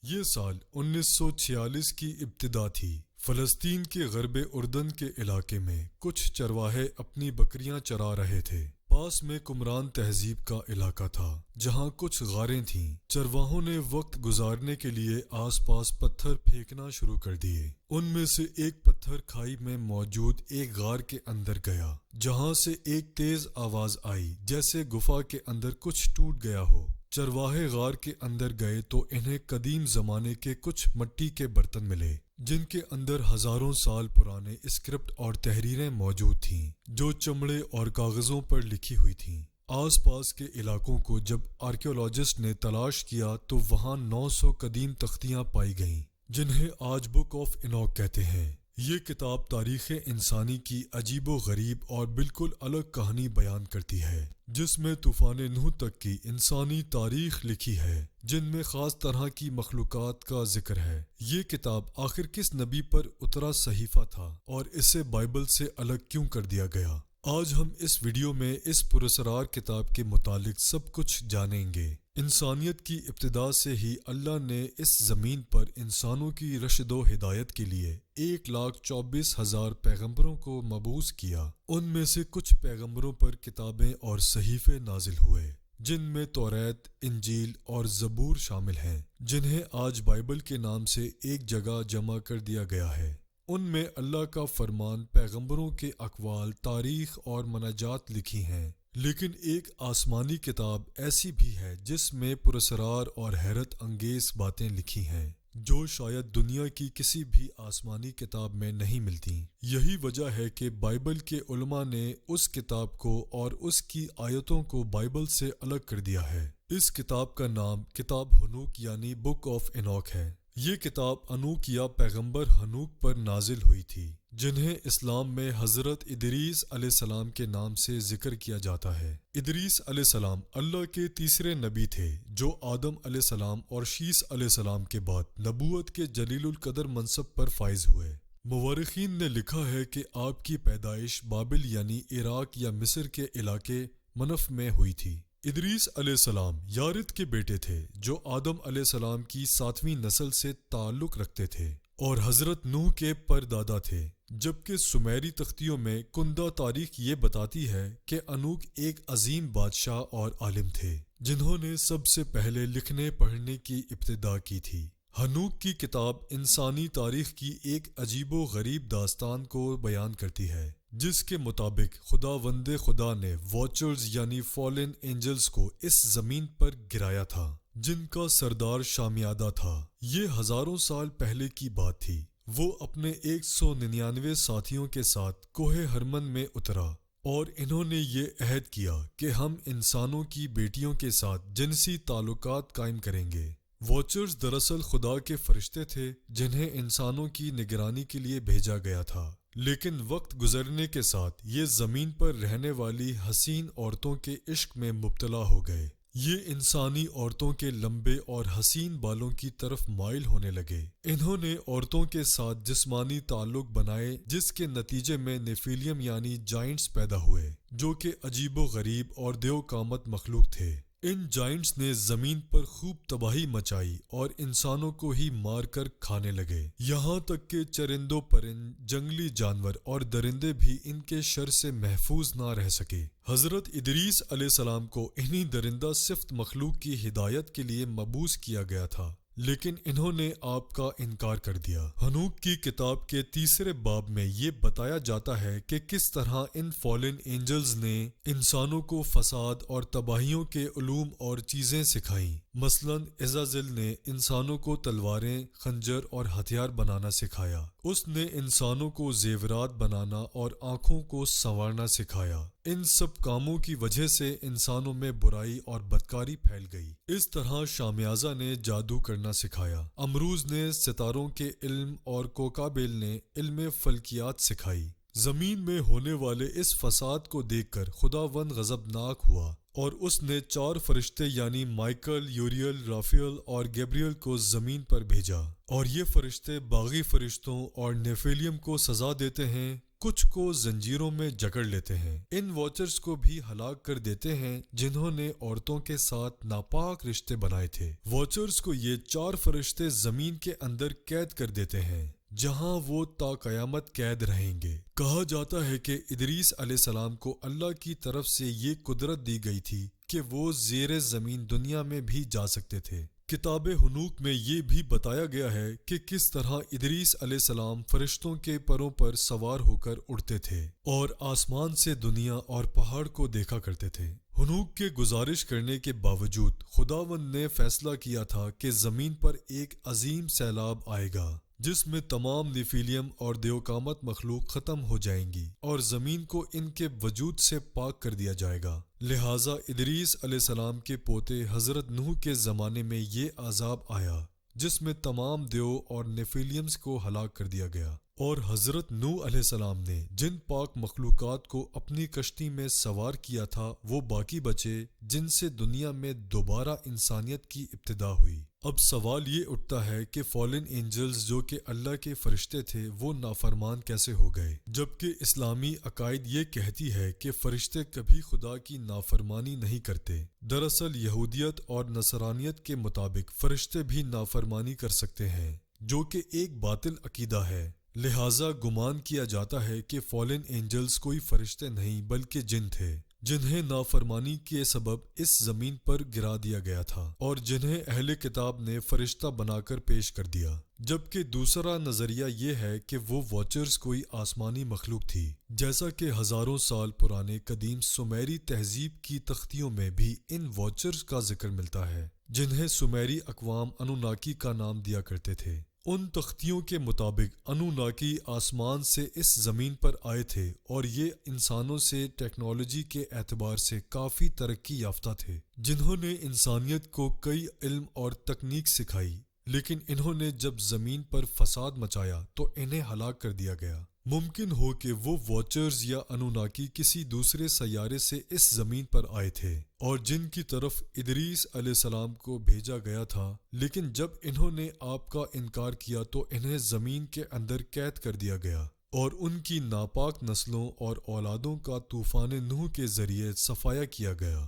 یہ سال 1946 کی ابتدا تھی۔ فلسطین کے غرب اردن کے علاقے میں کچھ چرواہے اپنی بکریاں چرا رہے تھے۔ پاس میں کمران تہذیب کا علاقہ تھا جہاں کچھ غاریں تھیں۔ چرواہوں نے وقت گزارنے کے لیے آس پاس پتھر پھینکنا شروع کر دیے۔ ان میں سے ایک پتھر کھائی میں موجود ایک غار کے اندر گیا، جہاں سے ایک تیز آواز آئی جیسے گفا کے اندر کچھ ٹوٹ گیا ہو۔ چرواہے غار کے اندر گئے تو انہیں قدیم زمانے کے کچھ مٹی کے برتن ملے، جن کے اندر ہزاروں سال پرانے اسکرپٹ اور تحریریں موجود تھیں جو چمڑے اور کاغذوں پر لکھی ہوئی تھیں۔ آس پاس کے علاقوں کو جب آرکیولوجسٹ نے تلاش کیا تو وہاں 900 قدیم تختیاں پائی گئیں، جنہیں آج بک آف انوک کہتے ہیں۔ یہ کتاب تاریخ انسانی کی عجیب و غریب اور بالکل الگ کہانی بیان کرتی ہے، جس میں طوفان نوح تک کی انسانی تاریخ لکھی ہے، جن میں خاص طرح کی مخلوقات کا ذکر ہے۔ یہ کتاب آخر کس نبی پر اترا صحیفہ تھا اور اسے بائبل سے الگ کیوں کر دیا گیا؟ آج ہم اس ویڈیو میں اس پراسرار کتاب کے متعلق سب کچھ جانیں گے۔ انسانیت کی ابتدا سے ہی اللہ نے اس زمین پر انسانوں کی رشد و ہدایت کے لیے 1,24,000 پیغمبروں کو مبعوث کیا۔ ان میں سے کچھ پیغمبروں پر کتابیں اور صحیفے نازل ہوئے، جن میں توریت، انجیل اور زبور شامل ہیں، جنہیں آج بائبل کے نام سے ایک جگہ جمع کر دیا گیا ہے۔ ان میں اللہ کا فرمان، پیغمبروں کے اقوال، تاریخ اور مناجات لکھی ہیں۔ لیکن ایک آسمانی کتاب ایسی بھی ہے جس میں پراسرار اور حیرت انگیز باتیں لکھی ہیں جو شاید دنیا کی کسی بھی آسمانی کتاب میں نہیں ملتی۔ یہی وجہ ہے کہ بائبل کے علماء نے اس کتاب کو اور اس کی آیتوں کو بائبل سے الگ کر دیا ہے۔ اس کتاب کا نام کتاب ہنوک یعنی بک آف انوک ہے۔ یہ کتاب انوک یا پیغمبر ہنوک پر نازل ہوئی تھی، جنہیں اسلام میں حضرت ادریس علیہ السلام کے نام سے ذکر کیا جاتا ہے۔ ادریس علیہ السلام اللہ کے تیسرے نبی تھے جو آدم علیہ السلام اور شیس علیہ السلام کے بعد نبوت کے جلیل القدر منصب پر فائز ہوئے۔ مورخین نے لکھا ہے کہ آپ کی پیدائش بابل یعنی عراق یا مصر کے علاقے منف میں ہوئی تھی۔ ادریس علیہ السلام یارد کے بیٹے تھے جو آدم علیہ السلام کی 7ویں نسل سے تعلق رکھتے تھے اور حضرت نوح کے پردادا تھے، جبکہ سمیری تختیوں میں کندہ تاریخ یہ بتاتی ہے کہ انوک ایک عظیم بادشاہ اور عالم تھے جنہوں نے سب سے پہلے لکھنے پڑھنے کی ابتدا کی تھی۔ ہنوک کی کتاب انسانی تاریخ کی ایک عجیب و غریب داستان کو بیان کرتی ہے، جس کے مطابق خدا نے واچرز یعنی فالن اینجلز کو اس زمین پر گرایا تھا، جن کا سردار شامیادہ تھا۔ یہ ہزاروں سال پہلے کی بات تھی۔ وہ اپنے 199 ساتھیوں کے ساتھ کوہ ہرمن میں اترا اور انہوں نے یہ عہد کیا کہ ہم انسانوں کی بیٹیوں کے ساتھ جنسی تعلقات قائم کریں گے۔ واچرز دراصل خدا کے فرشتے تھے جنہیں انسانوں کی نگرانی کے لیے بھیجا گیا تھا، لیکن وقت گزرنے کے ساتھ یہ زمین پر رہنے والی حسین عورتوں کے عشق میں مبتلا ہو گئے۔ یہ انسانی عورتوں کے لمبے اور حسین بالوں کی طرف مائل ہونے لگے۔ انہوں نے عورتوں کے ساتھ جسمانی تعلق بنائے، جس کے نتیجے میں نیفیلیم یعنی جائنٹس پیدا ہوئے، جو کہ عجیب و غریب اور دیو قامت مخلوق تھے۔ ان جائنٹس نے زمین پر خوب تباہی مچائی اور انسانوں کو ہی مار کر کھانے لگے، یہاں تک کہ چرندوں پرند، جنگلی جانور اور درندے بھی ان کے شر سے محفوظ نہ رہ سکے۔ حضرت ادریس علیہ السلام کو انہی درندہ صفت مخلوق کی ہدایت کے لیے مبعوث کیا گیا تھا، لیکن انہوں نے آپ کا انکار کر دیا۔ ہنوک کی کتاب کے تیسرے باب میں یہ بتایا جاتا ہے کہ کس طرح ان فالن اینجلز نے انسانوں کو فساد اور تباہیوں کے علوم اور چیزیں سکھائیں۔ مثلاً عزازل نے انسانوں کو تلواریں، خنجر اور ہتھیار بنانا سکھایا۔ اس نے انسانوں کو زیورات بنانا اور آنکھوں کو سنوارنا سکھایا۔ ان سب کاموں کی وجہ سے انسانوں میں برائی اور بدکاری پھیل گئی۔ اس طرح شامیازہ نے جادو کرنا سکھایا، امروز نے ستاروں کے علم اور کوکابیل نے علم فلکیات سکھائی۔ زمین میں ہونے والے اس فساد کو دیکھ کر خداوند غضبناک ہوا اور اس نے 4 فرشتے یعنی مائیکل، یوریل، رافیل اور گیبریل کو زمین پر بھیجا، اور یہ فرشتے باغی فرشتوں اور نیفیلیم کو سزا دیتے ہیں کچھ کو زنجیروں میں جکڑ لیتے ہیں۔ ان واچرز کو بھی ہلاک کر دیتے ہیں جنہوں نے عورتوں کے ساتھ ناپاک رشتے بنائے تھے۔ واچرز کو یہ 4 فرشتے زمین کے اندر قید کر دیتے ہیں جہاں وہ تا قیامت قید رہیں گے۔ کہا جاتا ہے کہ ادریس علیہ السلام کو اللہ کی طرف سے یہ قدرت دی گئی تھی کہ وہ زیر زمین دنیا میں بھی جا سکتے تھے۔ کتاب حنوک میں یہ بھی بتایا گیا ہے کہ کس طرح ادریس علیہ السلام فرشتوں کے پروں پر سوار ہو کر اڑتے تھے اور آسمان سے دنیا اور پہاڑ کو دیکھا کرتے تھے۔ حنوک کے گزارش کرنے کے باوجود خداوند نے فیصلہ کیا تھا کہ زمین پر ایک عظیم سیلاب آئے گا جس میں تمام نیفیلیم اور دیوقامت مخلوق ختم ہو جائیں گی اور زمین کو ان کے وجود سے پاک کر دیا جائے گا۔ لہٰذا ادریس علیہ السلام کے پوتے حضرت نوح کے زمانے میں یہ عذاب آیا جس میں تمام دیو اور نیفیلیمز کو ہلاک کر دیا گیا، اور حضرت نوح علیہ السلام نے جن پاک مخلوقات کو اپنی کشتی میں سوار کیا تھا وہ باقی بچے، جن سے دنیا میں دوبارہ انسانیت کی ابتدا ہوئی۔ اب سوال یہ اٹھتا ہے کہ فالن اینجلز جو کہ اللہ کے فرشتے تھے وہ نافرمان کیسے ہو گئے، جبکہ اسلامی عقائد یہ کہتی ہے کہ فرشتے کبھی خدا کی نافرمانی نہیں کرتے۔ دراصل یہودیت اور نصرانیت کے مطابق فرشتے بھی نافرمانی کر سکتے ہیں، جو کہ ایک باطل عقیدہ ہے۔ لہٰذا گمان کیا جاتا ہے کہ فالن اینجلز کوئی فرشتے نہیں بلکہ جن تھے جنہیں نافرمانی کے سبب اس زمین پر گرا دیا گیا تھا اور جنہیں اہل کتاب نے فرشتہ بنا کر پیش کر دیا، جبکہ دوسرا نظریہ یہ ہے کہ وہ واچرز کوئی آسمانی مخلوق تھی، جیسا کہ ہزاروں سال پرانے قدیم سومیری تہذیب کی تختیوں میں بھی ان واچرز کا ذکر ملتا ہے، جنہیں سومیری اقوام انوناکی کا نام دیا کرتے تھے۔ ان تختیوں کے مطابق انوناکی آسمان سے اس زمین پر آئے تھے اور یہ انسانوں سے ٹیکنالوجی کے اعتبار سے کافی ترقی یافتہ تھے، جنہوں نے انسانیت کو کئی علم اور تکنیک سکھائی، لیکن انہوں نے جب زمین پر فساد مچایا تو انہیں ہلاک کر دیا گیا۔ ممکن ہو کہ وہ واچرز یا انوناکی کسی دوسرے سیارے سے اس زمین پر آئے تھے اور جن کی طرف ادریس علیہ السلام کو بھیجا گیا تھا، لیکن جب انہوں نے آپ کا انکار کیا تو انہیں زمین کے اندر قید کر دیا گیا اور ان کی ناپاک نسلوں اور اولادوں کا طوفان نوح کے ذریعے صفایا کیا گیا۔